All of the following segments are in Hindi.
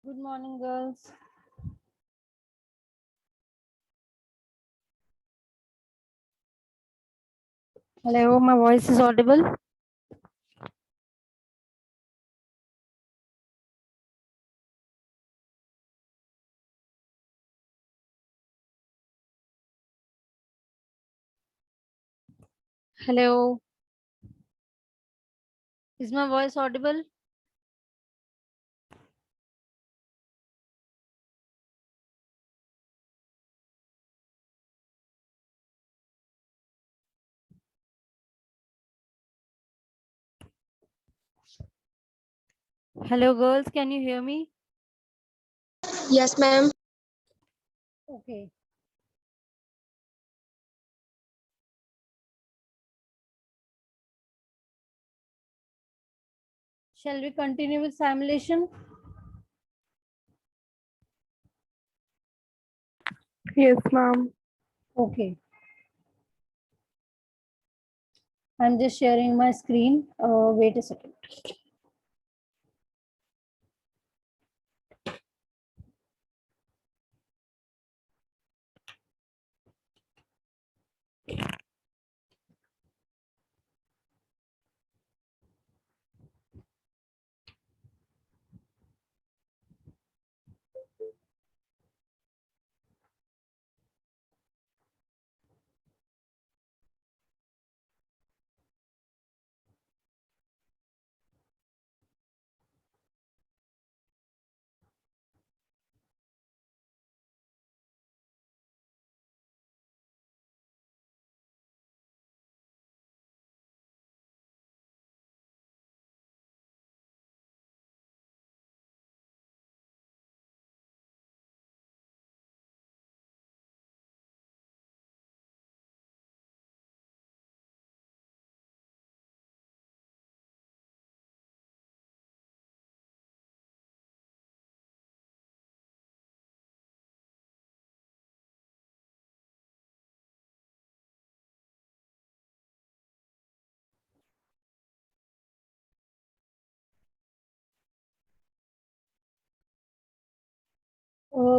Good morning, girls. Hello, my voice is audible. Hello, is my voice audible? Hello, girls, can you hear me? Yes, ma'am. Okay. Shall we continue with simulation? Yes, ma'am. Okay. I'm just sharing my screen. Wait a second.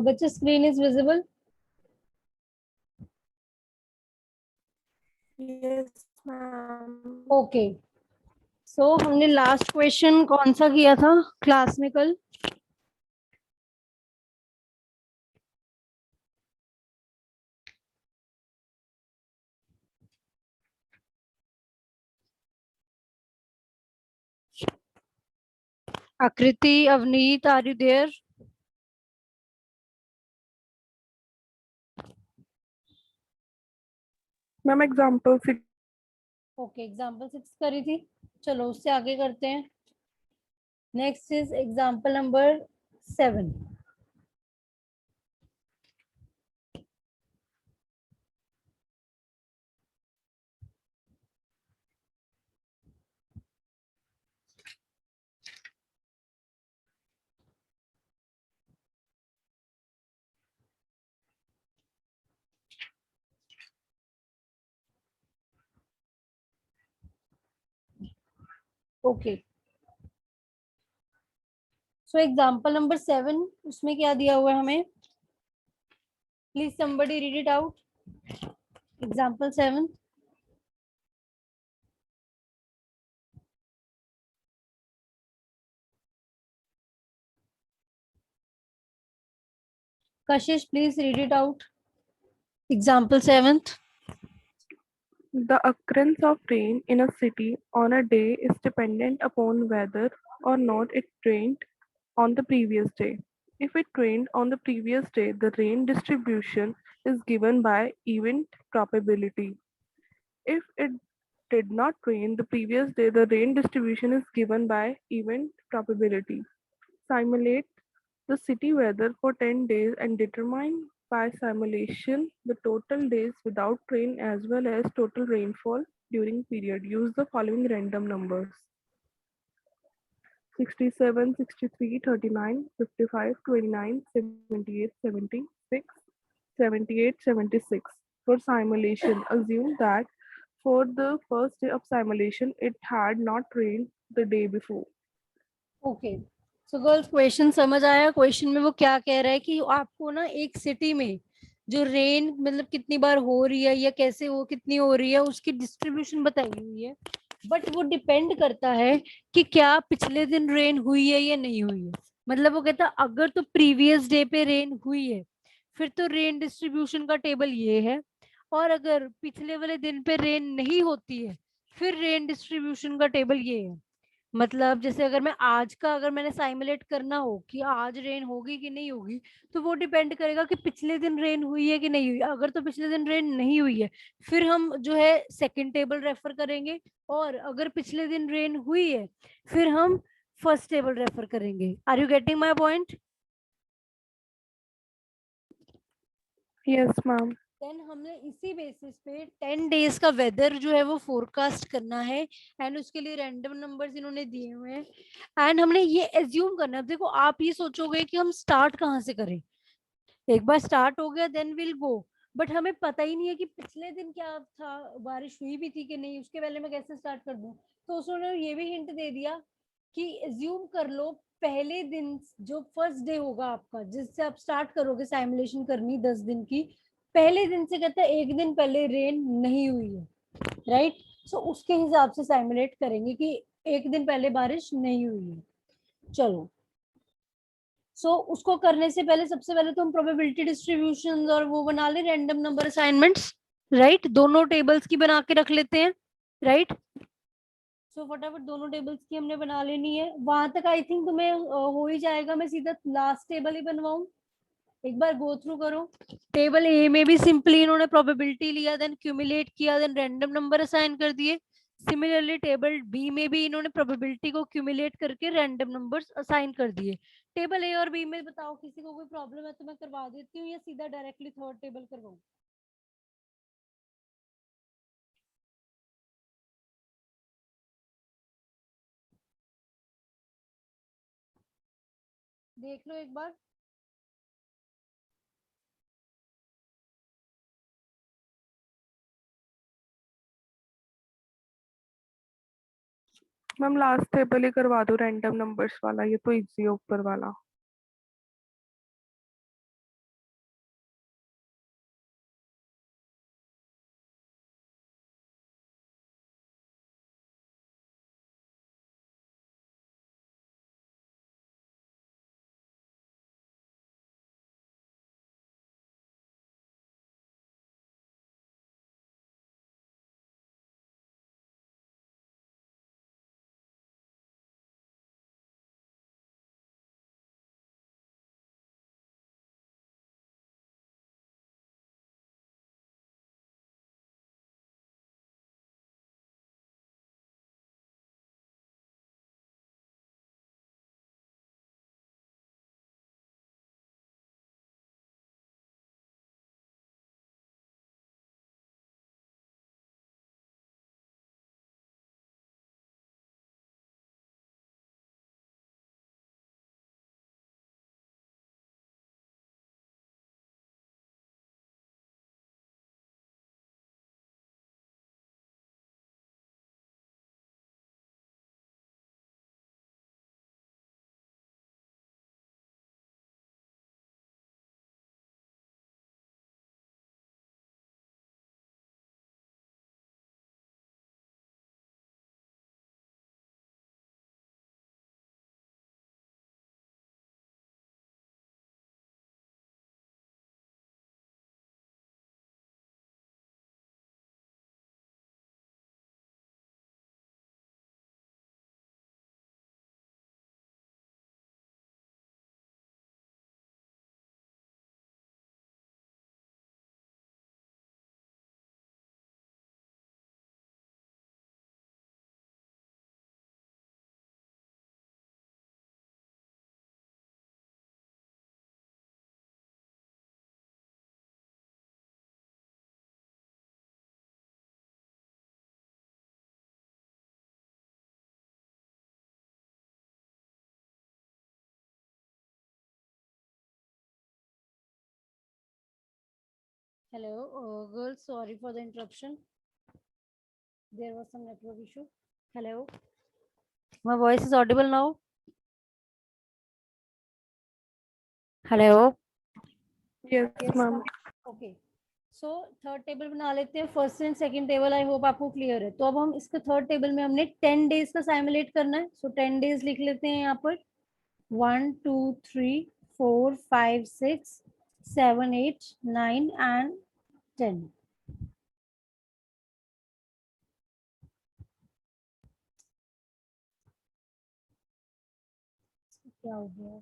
But the screen is visible. Yes, ma'am. Okay. So हमने लास्ट क्वेश्चन कौन सा किया था क्लास में कल? Akriti, Avneet, are you there? Ma'am example 6. Okay, example 6 करी थी. चलो उससे आगे करते हैं. Next is example number 7. Okay, so example number 7 उसमें क्या दिया हुआ है हमें? Please somebody read it out. Example 7. Kashish, please read it out. Example 7th. The occurrence of rain in a city on a day is dependent upon whether or not it rained on the previous day. If it rained on the previous day, the rain distribution is given by event probability. If it did not rain the previous day, the rain distribution is given by event probability. Simulate the city weather for 10 days and determine by simulation the total days without rain as well as total rainfall during period. Use the following random numbers: 67, 63, 39, 55, 29, 78, 76, 78, 76. For simulation, assume that for the first day of simulation, it had not rained the day before. Okay, so girls question समझ आया? क्वेश्चन में वो क्या कह रहा है कि आपको ना एक सिटी में जो रेन मतलब कितनी बार हो रही है या कैसे वो कितनी हो रही है उसकी डिस्ट्रीब्यूशन बताई हुई है, बट वो डिपेंड करता है कि क्या पिछले दिन रेन हुई है या नहीं हुई है। मतलब वो कहता है अगर तो प्रीवियस डे पे रेन हुई है फिर तो रेन डिस्ट्रीब्यूशन का टेबल ये है, और अगर पिछले वाले दिन पे रेन नहीं होती है फिर रेन डिस्ट्रीब्यूशन का टेबल ये है। मतलब जैसे अगर मैं आज का अगर मैंने साइमुलेट करना हो कि आज रेन होगी कि नहीं होगी, तो वो डिपेंड करेगा कि पिछले दिन रेन हुई है कि नहीं हुई। अगर तो पिछले दिन रेन नहीं हुई है फिर हम जो है सेकंड टेबल रेफर करेंगे, और अगर पिछले दिन रेन हुई है फिर हम फर्स्ट टेबल रेफर करेंगे। Are you getting my point? Yes ma'am. Then हमने इसी बेसिस पे 10 डेज का वेदर जो है वो फोरकास्ट करना है, एंड उसके लिए रैंडम नंबर्स इन्होंने दिए हुए हैं। एंड हमने ये एज्यूम करना है, देखो आप ये सोचोगे कि हम स्टार्ट कहाँ से करें, एक बार स्टार्ट हो गया देन विल गो, बट हमें पता ही नहीं है कि पिछले दिन क्या था, बारिश हुई भी थी कि नहीं, उसके पहले मैं कैसे स्टार्ट कर दूं। तो उसने ये भी हिंट दे दिया कि एज्यूम कर लो पहले दिन जो फर्स्ट डे होगा आपका जिससे आप स्टार्ट करोगे साइमुलेशन करनी 10 दिन की, पहले दिन से कहते हैं एक दिन पहले रेन नहीं हुई है, राइट। सो उसके हिसाब से साइमुलेट करेंगे कि एक दिन पहले बारिश नहीं हुई है। चलो, उसको करने से पहले सबसे पहले तो हम प्रोबेबिलिटी डिस्ट्रीब्यूशन और वो बना ले रैंडम नंबर असाइनमेंट्स, राइट। दोनों टेबल्स की बना के रख लेते हैं, राइट। फटाफट दोनों टेबल्स की हमने बना लेनी है, वहां तक आई थिंक तुम्हें हो ही जाएगा। मैं सीधा लास्ट टेबल ही बनवाऊं, एक बार गो थ्रू करो। टेबल ए में भी सिंपली इन्होंने प्रोबेबिलिटी लिया, देन क्यूमुलेट किया, देन रैंडम नंबर असाइन कर दिए। सिमिलरली टेबल बी में भी इन्होंने प्रोबेबिलिटी को क्यूमुलेट करके रैंडम नंबर्स असाइन कर दिए। टेबल ए और बी में बताओ किसी को कोई प्रॉब्लम है तो मैं करवा देती हूँ, या सीधा डायरेक्टली थर्ड टेबल करवाऊँ? देख लो एक बार। मैम लास्ट टेबल ही करवा दो रैंडम नंबर्स वाला, ये तो इजी है ऊपर वाला। Hello girls, sorry for the interruption, there was some network issue. Hello, my voice is audible now? Hello. Yes, ma'am. Okay, so third table बना लेते हैं, first and second table. I hope आपको क्लियर है। तो अब हम इसका थर्ड टेबल में हमने 10 डेज का साइमुलेट करना है। सो 10 डेज लिख लेते हैं यहाँ पर। 1 2 3 4 5 6 7 8 9 एंड 10। क्या हो गया?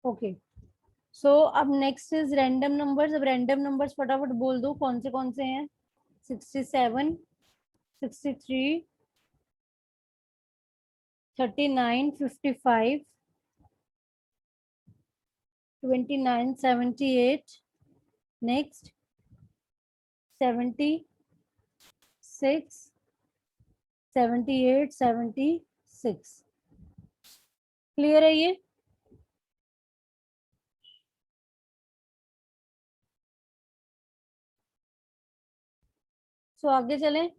ओके, सो अब नेक्स्ट इज रैंडम नंबर्स। अब रैंडम नंबर्स फटाफट बोल दो कौन से हैं। 67, 63, 39, 55, 29, 78, next 76, 78, 76। क्लियर है ये? सो आगे चलें।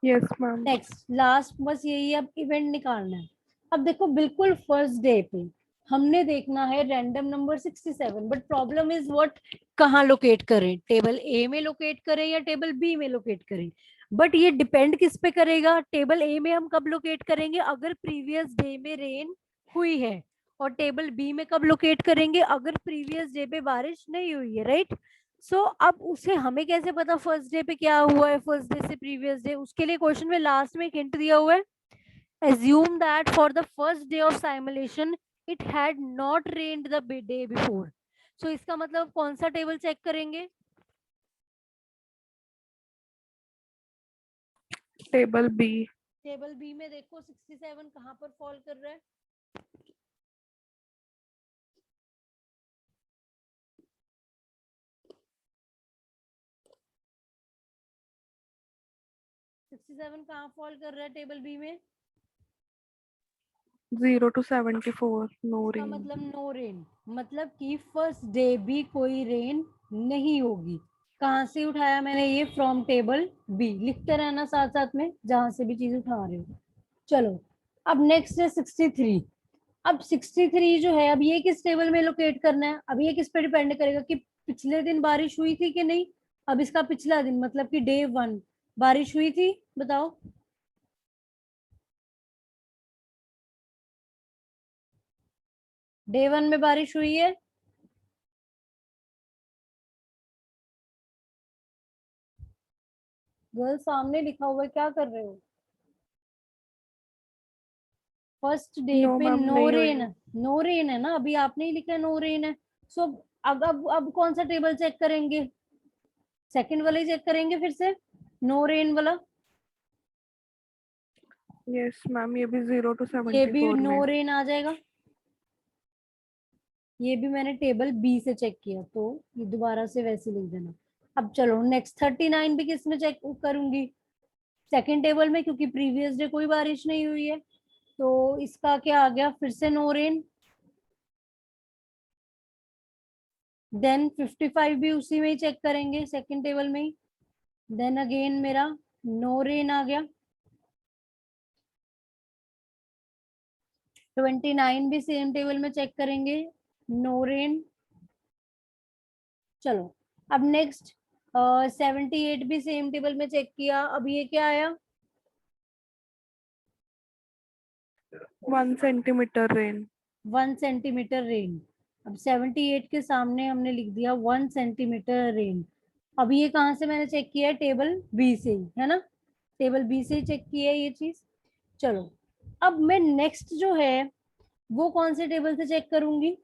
Yes, ma'am. नेक्स्ट लास्ट बस यही है, अब इवेंट निकालना है। अब देखो बिल्कुल फर्स्ट डे पे हमने देखना है random number 67, but problem is what, कहाँ लोकेट करें, टेबल ए में लोकेट करें या टेबल बी में लोकेट करें। बट ये डिपेंड किस पे करेगा, टेबल ए में हम कब लोकेट करेंगे अगर प्रीवियस डे में रेन हुई है, और टेबल बी में कब लोकेट करेंगे अगर प्रीवियस डे पे बारिश नहीं हुई है, राइट। सो अब उसे हमें कैसे पता फर्स्ट डे पे क्या हुआ है, फर्स्ट डे से प्रीवियस डे। उसके लिए क्वेश्चन में लास्ट में एक हिंट दिया हुआ है, assume that for the first day of simulation it had not rained the day before। so इसका मतलब कौन सा टेबल चेक करेंगे? Table B. टेबल बी में देखो 67 कहाँ पर फॉल कर रहा है? सिक्सटी सेवन कहाँ फॉल कर रहा है टेबल बी में? 0 to 74. No इसका rain. मतलब नो रेन, मतलब कि फर्स्ट डे भी कोई रेन नहीं होगी। कहाँ से उठाया मैंने ये? From table B. लिखते रहना साथ साथ में जहां से भी चीज उठा रहे हो। चलो, अब नेक्स्ट है 63। अब 63 जो है, अब ये किस टेबल में लोकेट करना है? अब ये किस पे डिपेंड करेगा कि पिछले दिन बारिश हुई थी कि नहीं। अब इसका पिछला दिन मतलब कि डे 1 बारिश हुई थी, बताओ। डे 1 में बारिश हुई है? गर्ल सामने लिखा हुआ है, क्या कर रहे हो? फर्स्ट डे No, पे ma'am. नो नहीं रेन, हुई. नो रेन है ना, अभी आपने ही लिखा नो रेन है। सो अब कौन सा टेबल चेक करेंगे? सेकंड वाला ही चेक करेंगे फिर से, नो रेन वाला। Yes, ma'am. ये भी 0 to ये भी 74 नो में. रेन आ जाएगा। ये भी मैंने टेबल बी से चेक किया, तो ये दोबारा से वैसे लिख देना। अब चलो नेक्स्ट 39 भी किस में चेक करूंगी? सेकंड टेबल में, क्योंकि प्रीवियस डे कोई बारिश नहीं हुई है। तो इसका क्या आ गया? फिर से नो रेन। देन 55 भी उसी में ही चेक करेंगे, सेकंड टेबल में ही। देन अगेन मेरा नो रेन आ गया। 29 भी सेम टेबल में चेक करेंगे, नो रेन। चलो, अब नेक्स्ट 78 भी सेम टेबल में चेक किया। अब ये क्या आया? 1 centimeter rain. 1 centimetre rain. अब 78 के सामने हमने लिख दिया 1 सेंटीमीटर रेन। अब ये कहाँ से मैंने चेक किया है? टेबल बी से ही, है ना। टेबल बी से ही चेक किया है ये चीज। चलो, अब मैं नेक्स्ट जो है वो कौन से टेबल से चेक करूंगी?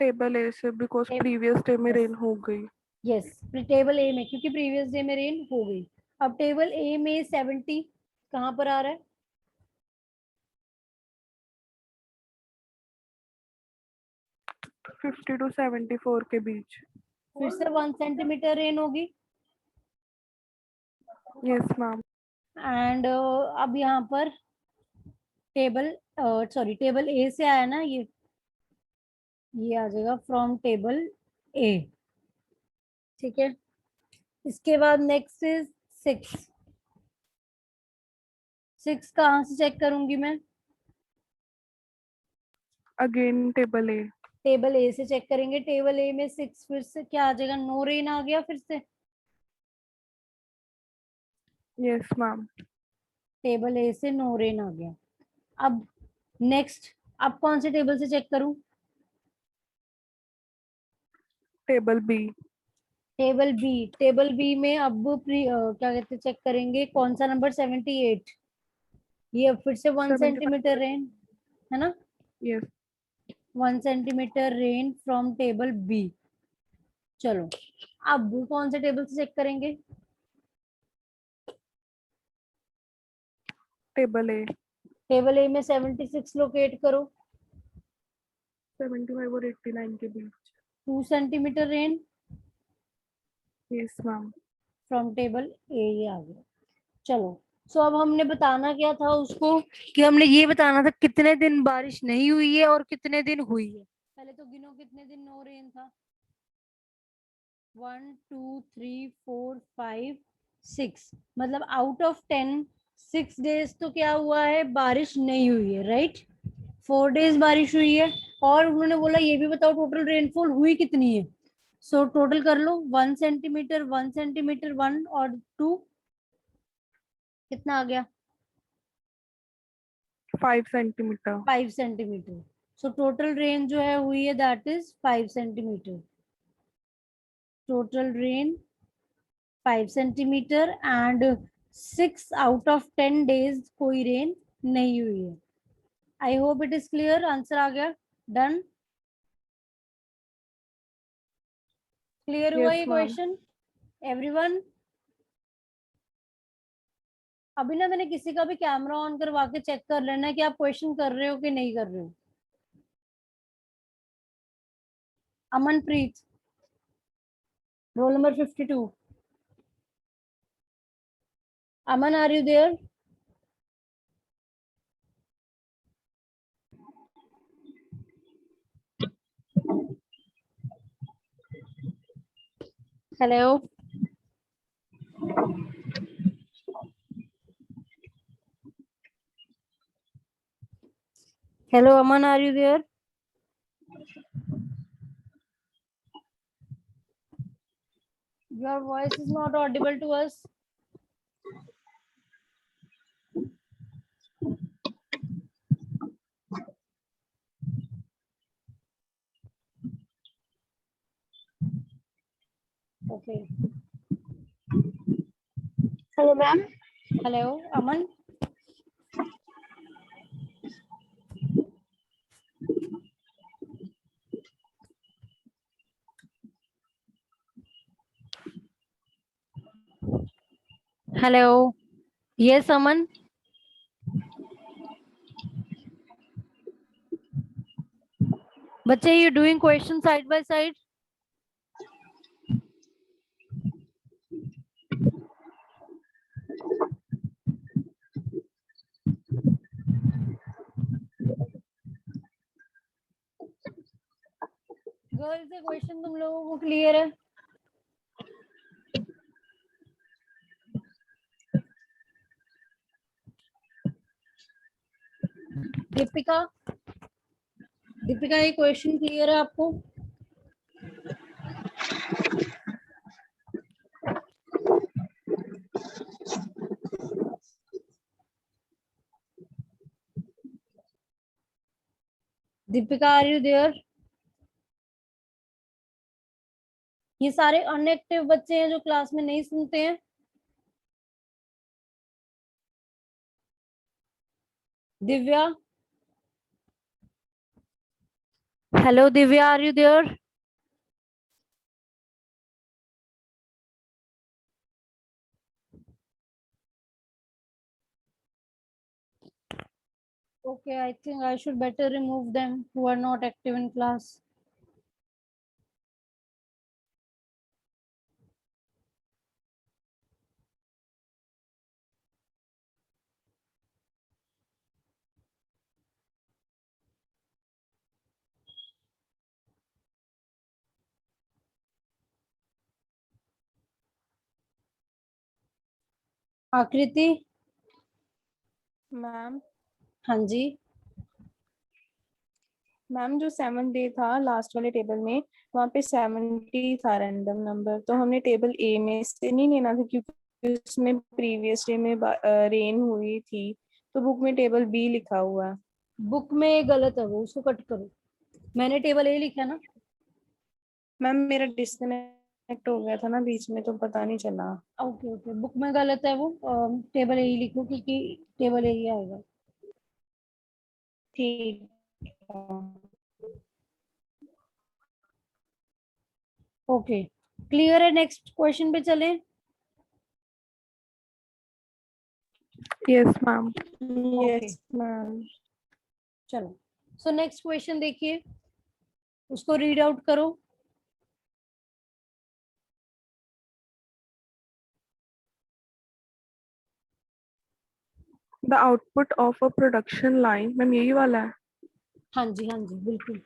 Table A से because previous day में rain हो गई. यस, टेबल ए में, क्योंकि प्रीवियस डे में रेन हो गई। अब टेबल ए में 70 कहाँ पर आ रहा है? 50 to 74 के बीच. फिर से 1 सेंटीमीटर रेन होगी। Yes, ma'am. एंड अब यहाँ पर टेबल, सॉरी टेबल ए से आया ना ये, ये आ जाएगा फ्रॉम टेबल ए। ठीक है, इसके बाद नेक्स्ट इज 6। 6 कहाँ से चेक करूंगी मैं? Again table A. टेबल ए से चेक करेंगे। टेबल ए में 6 फिर से क्या आ जाएगा? नो रेन आ गया फिर से। Yes, ma'am. टेबल ए से नो रेन आ गया। अब नेक्स्ट, अब कौन से टेबल से चेक करूं? Table B. Table B. Table B में अब क्या कहते हैं, चेक करेंगे कौन सा नंबर? 78। ये अब फिर से 1 75. सेंटीमीटर रेन है ना? Yes. 1 centimetre rain from table B. चलो, अब कौन से टेबल से चेक करेंगे? Table A. टेबल ए में 76 लोकेट करो। 75 और 89 के बीच. 2 centimetre rain Yes, ma'am. From table A, ये आ गया। चलो, सो अब हमने बताना क्या था उसको, कि हमने ये बताना था कितने दिन बारिश नहीं हुई है और कितने दिन हुई है। पहले तो गिनो कितने दिन नो रेन था। 1 2 3 4 5 6, मतलब आउट ऑफ 10 6 डेज तो क्या हुआ है? बारिश नहीं हुई है, राइट? 4 डेज बारिश हुई है। और उन्होंने बोला ये भी बताओ टोटल रेनफॉल हुई कितनी है। सो टोटल कर लो, 1 सेंटीमीटर 1 सेंटीमीटर 1 और 2, कितना आ गया? 5 centimeter. 5 centimetre. So total rain जो है हुई है that is 5 centimetre. Total rain 5 centimetre and 6 out of 10 days कोई रेन नहीं हुई है। I hope it is clear. Answer आ गया। डन। क्लियर हुआ Yes, ये ma'am. Question everyone? अभी ना मैंने किसी का भी कैमरा ऑन करवा के चेक कर लेना है कि आप क्वेश्चन कर रहे हो कि नहीं कर रहे हो। Amanpreet, roll number 52। Aman, are you there? Hello, hello Aman, are you there? Your voice is not audible to us. Okay. Hello, ma'am. Hello, Aman. Hello. Yes, Aman. बच्चे, you doing question side by side? Girls, ये क्वेश्चन तुम लोगों को क्लियर है? दीपिका, दीपिका ये क्वेश्चन क्लियर है आपको? Deepika, are you there? ये सारे अनएक्टिव बच्चे हैं जो क्लास में नहीं सुनते हैं। Divya, hello Divya, are you there? Okay, I think I should better remove them who are not active in class. आकृति। मैम हाँ जी। मैम जो 7 डे था लास्ट वाले टेबल में, वहाँ पे 70 था रैंडम नंबर, तो हमने टेबल ए में से नहीं लेना था क्योंकि उसमें प्रीवियस डे में रेन हुई थी, तो बुक में टेबल बी लिखा हुआ है। बुक में गलत है वो, उसको कट करो। मैंने टेबल ए लिखा ना। मैम मेरा डिस्कनेक्ट हो गया था ना बीच में, तो पता नहीं चला। ओके ओके, बुक में गलत है वो। टेबल ए लिखो क्योंकि टेबल ए आएगा। ठीक है। ओके, क्लियर है। नेक्स्ट क्वेश्चन पे चलें। Yes ma'am. Okay yes ma'am. चलो, सो नेक्स्ट क्वेश्चन देखिए, उसको रीड आउट करो। The output of a production line, ma'am यही वाला है। हाँ जी बिल्कुल।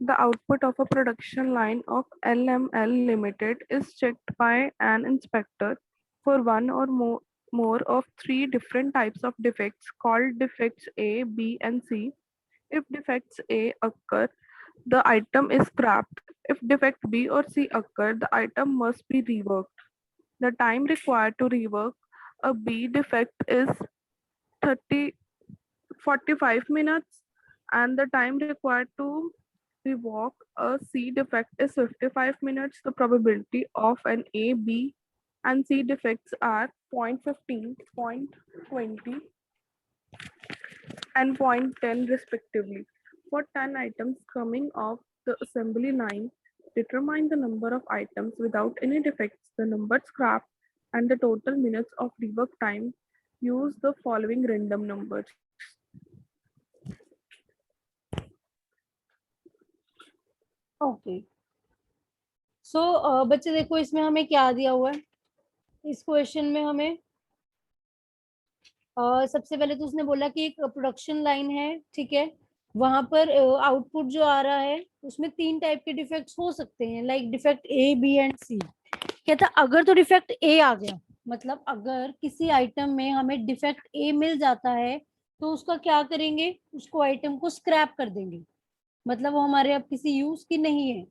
The output of a production line of LML Limited is checked by an inspector for one or more of three different types of defects called defects A, B, and C. If defects A occur, the item is scrapped. If defect B or C occur, the item must be reworked. The time required to rework a B defect is 30 45 minutes, and the time required to rework a C defect is 55 minutes. The probability of an A, B, and C defects are 0.15, 0.20, and 0.10 respectively. For 10 items coming off the assembly line, determine the number of items without any defects, the number scrapped, and the total minutes of rework time. Use the following random numbers. Okay, so बच्चे देखो इसमें हमें क्या दिया हुआ है। इस क्वेश्चन में हमें सबसे पहले तो उसने बोला कि एक प्रोडक्शन लाइन है, ठीक है। वहां पर आउटपुट जो आ रहा है उसमें 3 टाइप के डिफेक्ट्स हो सकते हैं, like defect A, B and C. कहता अगर तो डिफेक्ट ए आ गया, मतलब अगर किसी आइटम में हमें डिफेक्ट ए मिल जाता है तो उसका क्या करेंगे, उसको आइटम को स्क्रैप कर देंगे, मतलब वो हमारे अब किसी यूज की नहीं है।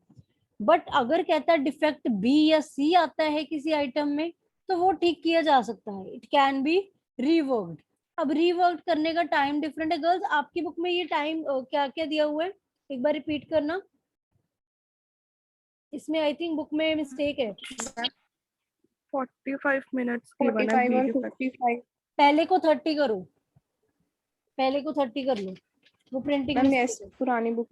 बट अगर कहता है डिफेक्ट बी या सी आता है किसी आइटम में, तो वो ठीक किया जा सकता है, इट कैन बी रीवर्क्ड। अब रीवर्क करने का टाइम डिफरेंट है। गर्ल्स आपकी बुक में ये टाइम क्या क्या दिया हुआ है, एक बार रिपीट करना। इसमें आई थिंक बुक में मिस्टेक है। 45 minutes given 45 B और defect. 55। पहले को 30 करो, पहले को 30 कर लो, वो प्रिंटिंग मैम यस, मिस्टेक है। पुरानी बुक।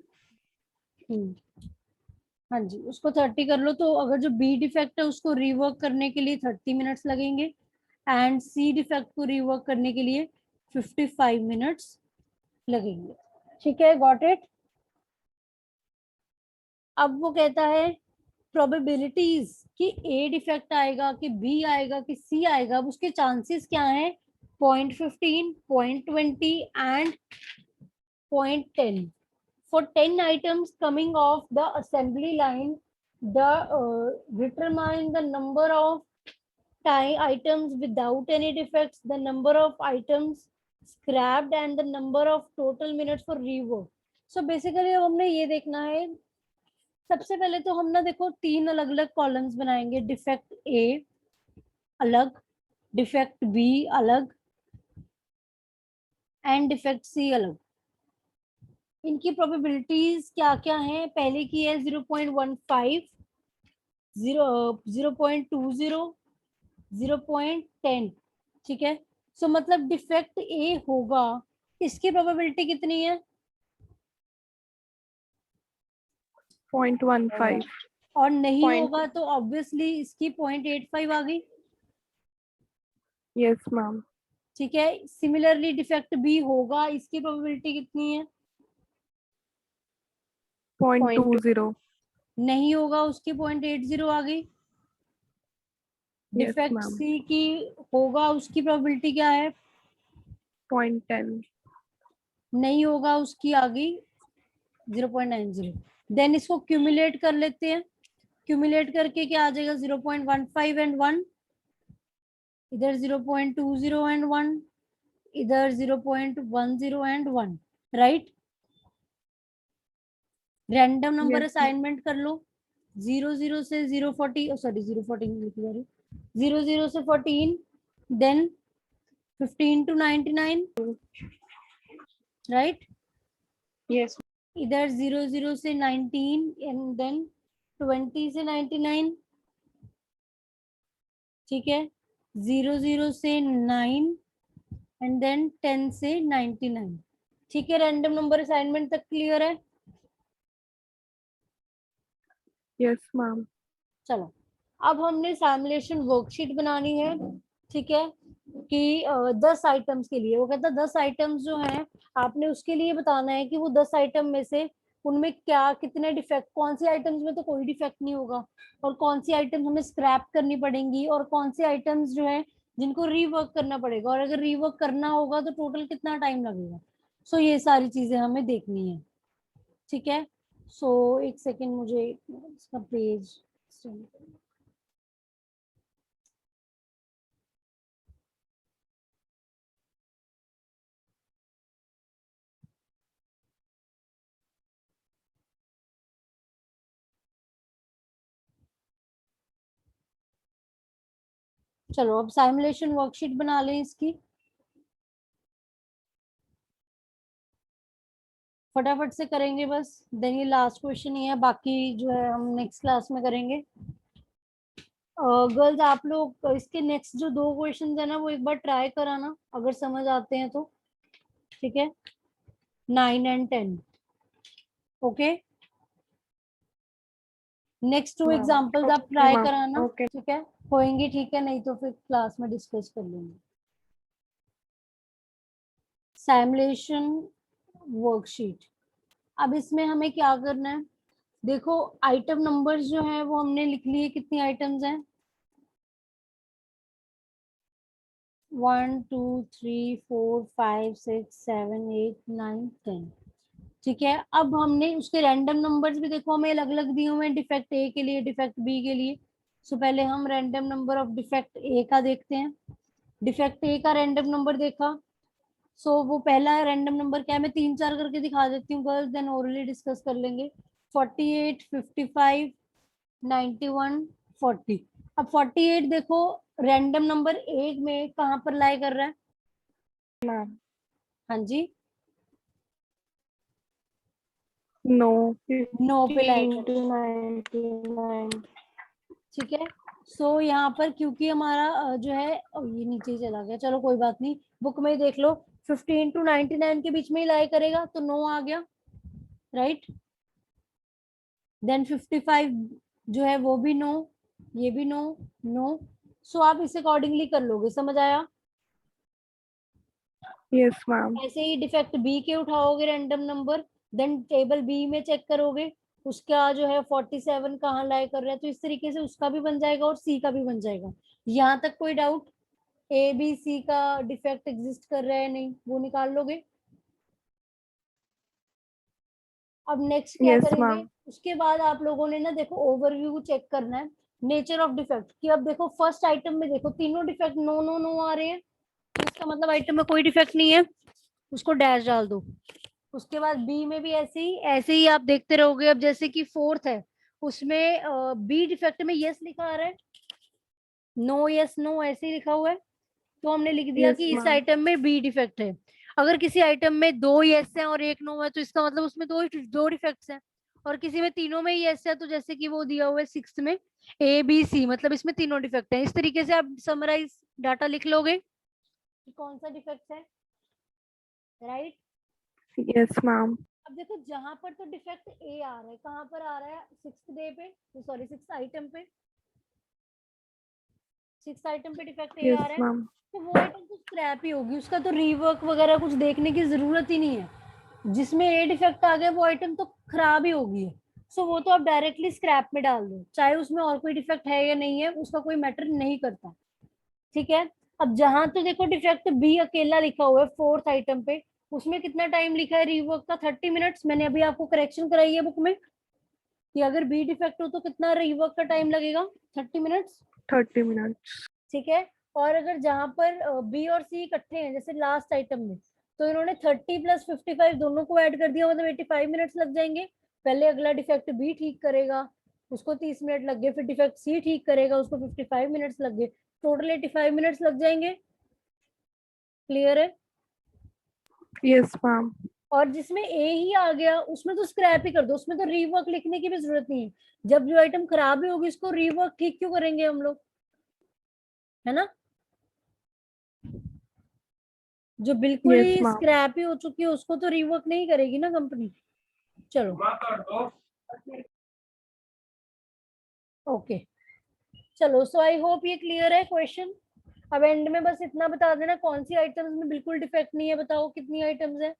हाँ जी, उसको 30 कर लो। तो अगर जो बी डिफेक्ट है उसको रिवर्क करने के लिए 30 मिनट्स लगेंगे, एंड सी डिफेक्ट को रिवर्क करने के लिए 55 मिनट्स लगेंगे। ठीक है, गॉट इट। अब वो कहता है प्रोबेबिलिटीज कि ए डिफेक्ट आएगा, कि बी आएगा, कि सी आएगा। अब उसके चांसेस क्या हैं, 0.15, 0.20 and 0.10। For 10 items coming off the assembly line, the determine the number of items without any defects, the number of items scrapped, and the number of total minutes for rework. So basically अब हमने ये देखना है। सबसे पहले तो हम ना देखो 3 अलग अलग कॉलम्स बनाएंगे, डिफेक्ट ए अलग, डिफेक्ट बी अलग एंड डिफेक्ट सी अलग। इनकी प्रोबेबिलिटीज क्या क्या हैं, पहले की है 0.15, 0.20, 0.10। ठीक है, सो मतलब डिफेक्ट ए होगा, इसकी प्रोबेबिलिटी कितनी है, 0.15. और नहीं Point होगा तो ऑब्वियसली इसकी 0.85 आ गई। Yes, ma'am. ठीक है, सिमिलरली डिफेक्ट बी होगा, इसकी प्रोबेबिलिटी कितनी है, 0.20. नहीं होगा, उसकी 0.80 आ गई। Yes, defect ma'am. सी की होगा, उसकी प्रोबेबिलिटी क्या है, 0.10. नहीं होगा, उसकी आ गई 0.90। देन इसको क्यूमुलेट कर लेते हैं। क्यूमुलेट करके क्या आ जाएगा 0.15 एंड 1, इधर 0.20 एंड 1, इधर 0.10 and 1, right. Random number Yes. Assignment कर लो। 0 से 040, सॉरी 014 लिखी जा रही, 0 से 14, देन 15 to 99, राइट। Yes. इधर 0 से 19 एंड देन 20 से 99, ठीक है। 0 से 9 एंड देन 10 से 99, ठीक है। रैंडम नंबर असाइनमेंट तक क्लियर है? Yes, ma'am. चलो, अब हमने सैमुलेशन वर्कशीट बनानी है, ठीक है, कि 10 आइटम्स के लिए। वो कहता है 10 आइटम्स जो हैं आपने उसके लिए बताना है कि वो 10 आइटम में से उनमें क्या कितने डिफेक्ट, कौन सी आइटम्स में तो कोई डिफेक्ट नहीं होगा, और कौन सी आइटम्स हमें स्क्रैप करनी पड़ेंगी, और कौन सी आइटम्स जो है जिनको रीवर्क करना पड़ेगा, और अगर रीवर्क करना होगा तो टोटल कितना टाइम लगेगा। सो ये सारी चीजें हमें देखनी है, ठीक है। सो एक सेकेंड, मुझे इसका पेज, चलो अब साइमुलेशन वर्कशीट बना लें इसकी, फटाफट से करेंगे बस। देन ये लास्ट क्वेश्चन ही है, बाकी जो है हम नेक्स्ट क्लास में करेंगे। गर्ल्स आप लोग इसके नेक्स्ट जो 2 क्वेश्चन है ना वो एक बार ट्राई कराना, अगर समझ आते हैं तो, ठीक है। 9 and 10, okay. Next 2 Ma'am. Examples आप Okay, ट्राई ma'am. कराना, Okay. ठीक है। होएंगी, ठीक है, नहीं तो फिर क्लास में डिस्कस कर लेंगे। सिमुलेशन वर्कशीट, अब इसमें हमें क्या करना है, देखो आइटम नंबर्स जो है वो हमने लिख लिए, कितनी आइटम्स हैं, 1 2 3 4 5 6 7 8 9 10, ठीक है। अब हमने उसके रैंडम नंबर्स भी देखो हमें अलग अलग दिए हुए हैं, डिफेक्ट ए के लिए, डिफेक्ट बी के लिए। सो पहले हम रैंडम नंबर ऑफ डिफेक्ट ए का देखते हैं। डिफेक्ट ए का रैंडम नंबर देखा, सो वो पहला रैंडम नंबर क्या है, मैं 3 4 करके दिखा देती हूँ गर्ल्स, देन ओरली डिस्कस कर लेंगे। 48 55 91 40। अब 48 देखो रैंडम नंबर एक में कहाँ पर लाई कर रहा है, Ma'am. हाँ जी, No. नो पे लाई 15 कर, to 99. ठीक है। सो यहाँ पर क्योंकि हमारा जो है ये नीचे ही चला गया, चलो कोई बात नहीं, बुक में ही देख लो। 15 to 99 के बीच में ही लाई करेगा तो नो आ गया, राइट। देन 55 जो है वो भी नो, ये भी नो, नो। सो आप इस अकॉर्डिंगली कर लोगे, समझ आया। Yes, ma'am. ऐसे ही डिफेक्ट बी के उठाओगे random number, then table B में चेक करोगे उसका जो है 47 कहाँ लाई कर रहा है, तो इस तरीके से उसका भी बन जाएगा और सी का भी बन जाएगा। यहाँ तक कोई डाउट, ए बी सी का डिफेक्ट एग्जिस्ट कर रहा है नहीं, वो निकाल लोगे। अब नेक्स्ट क्या Yes, करेंगे, ma'am. उसके बाद आप लोगों ने ना देखो ओवरव्यू चेक करना है, नेचर ऑफ डिफेक्ट की। अब देखो फर्स्ट आइटम में देखो तीनों डिफेक्ट नो नो नो आ रहे हैं, तो इसका मतलब आइटम में कोई डिफेक्ट नहीं है, उसको डैश डाल दो। उसके बाद बी में भी ऐसे ही आप देखते रहोगे। अब जैसे कि फोर्थ है उसमें बी डिफेक्ट में यस लिखा आ रहा है, नो यस नो ऐसे ही लिखा हुआ है, तो हमने लिख दिया Yes, कि इस ma'am. आइटम में बी डिफेक्ट है। अगर किसी आइटम में 2 यस है और 1 नो है तो इसका मतलब उसमें दो डिफेक्ट्स हैं, और किसी में तीनों में यस है, तो जैसे कि वो दिया हुआ है 6 में ए बी सी, मतलब इसमें तीनों डिफेक्ट है। इस तरीके से आप समराइज डाटा लिख लोगे कि कौन सा डिफेक्ट है, राइट। Yes, ma'am. अब देखो जहां पर तो डिफेक्ट ए आ रहा है, कहां पर आ रहा है, 6th डे पे, सॉरी 6th आइटम पे, 6th आइटम पे डिफेक्ट ए Yes, आ रहा है, ma'am. तो वो आइटम तो स्क्रैप ही होगी, उसका तो रीवर्क वगैरह कुछ देखने की जरूरत ही नहीं है। जिसमें ए डिफेक्ट आ गया वो आइटम तो खराब ही होगी, सो वो तो आप डायरेक्टली स्क्रैप में डाल दो, चाहे उसमें और कोई डिफेक्ट है या नहीं है, उसका कोई मैटर नहीं करता, ठीक है। अब जहां तो देखो डिफेक्ट बी अकेला लिखा हुआ है 4th आइटम पे, उसमें कितना टाइम लिखा है रीवर्क का, 30 मिनट्स। मैंने अभी आपको करेक्शन कराई है बुक में, कि अगर बी डिफेक्ट हो तो कितना रीवर्क का टाइम लगेगा, 30 मिनट्स, 30 minutes. ठीक है। और अगर जहां पर बी और सी इकट्ठे हैं जैसे लास्ट आइटम में, तो इन्होंने 30 + 55 दोनों को ऐड कर दिया, मतलब 85 मिनट्स लग जाएंगे। पहले अगला डिफेक्ट बी ठीक करेगा, उसको 30 मिनट लग गए, फिर डिफेक्ट सी ठीक करेगा, उसको 55 मिनट्स लग गए, टोटल 85 मिनट्स लग जाएंगे। क्लियर है? Yes, ma'am. और जिसमें ए ही आ गया उसमें तो स्क्रैप ही कर दो, उसमें तो रीवर्क लिखने की भी जरूरत नहीं है। जब जो आइटम खराब ही होगी उसको रीवर्क ठीक क्यों करेंगे हम लोग, है ना? जो बिल्कुल Yes, ही ma'am. स्क्रैप ही हो चुकी है उसको तो रीवर्क नहीं करेगी ना कंपनी। चलो ओके, चलो सो आई होप ये क्लियर है क्वेश्चन। अब एंड में बस इतना बता देना कौन सी आइटम्स में बिल्कुल डिफेक्ट नहीं है, बताओ कितनी आइटम्स है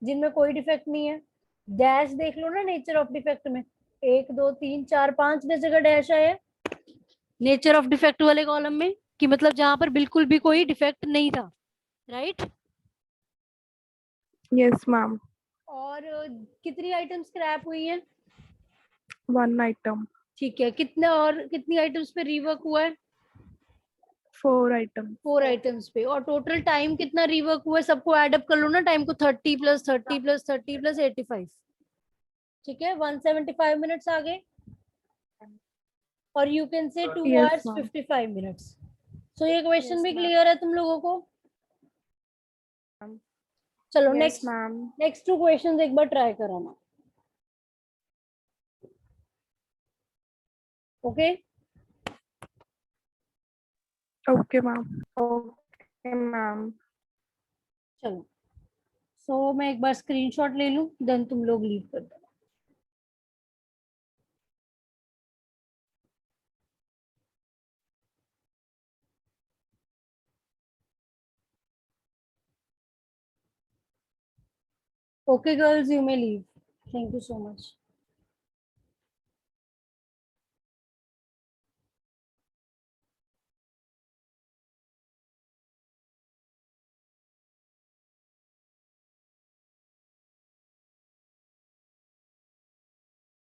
जिनमें कोई डिफेक्ट नहीं है। डैश देख लो ना नेचर ऑफ डिफेक्ट में, 1 2 3 4 5 जगह डैश आया है नेचर ऑफ डिफेक्ट वाले कॉलम में, कि मतलब जहां पर बिल्कुल भी कोई डिफेक्ट नहीं था, राइट? Yes, ma'am. और कितनी आइटम्स स्क्रैप हुई हैं? 1 item. ठीक है, कितना और कितनी आइटम्स पे रीवर्क हुआ है? 4 items. 4 आइटम्स पे। और टोटल टाइम कितना रीवर्क हुआ है, सबको ऐड अप कर लो ना टाइम को, 30 + 30 + 30 + 85, ठीक है, 175 मिनट्स आ गए। और you can say 2 Yes, hours ma'am. 55 minutes. सो ये क्वेश्चन Yes, भी ma'am. क्लियर है तुम लोगों को? चलो Yes, next ma'am. Next 2 questions एक बार ट्राई कराना, okay? Okay, ma'am. Okay, ma'am. चलो सो मैं एक बार स्क्रीनशॉट ले लूं, देन तुम लोग लीव कर दो। Okay girls, you may leave. Thank you so much.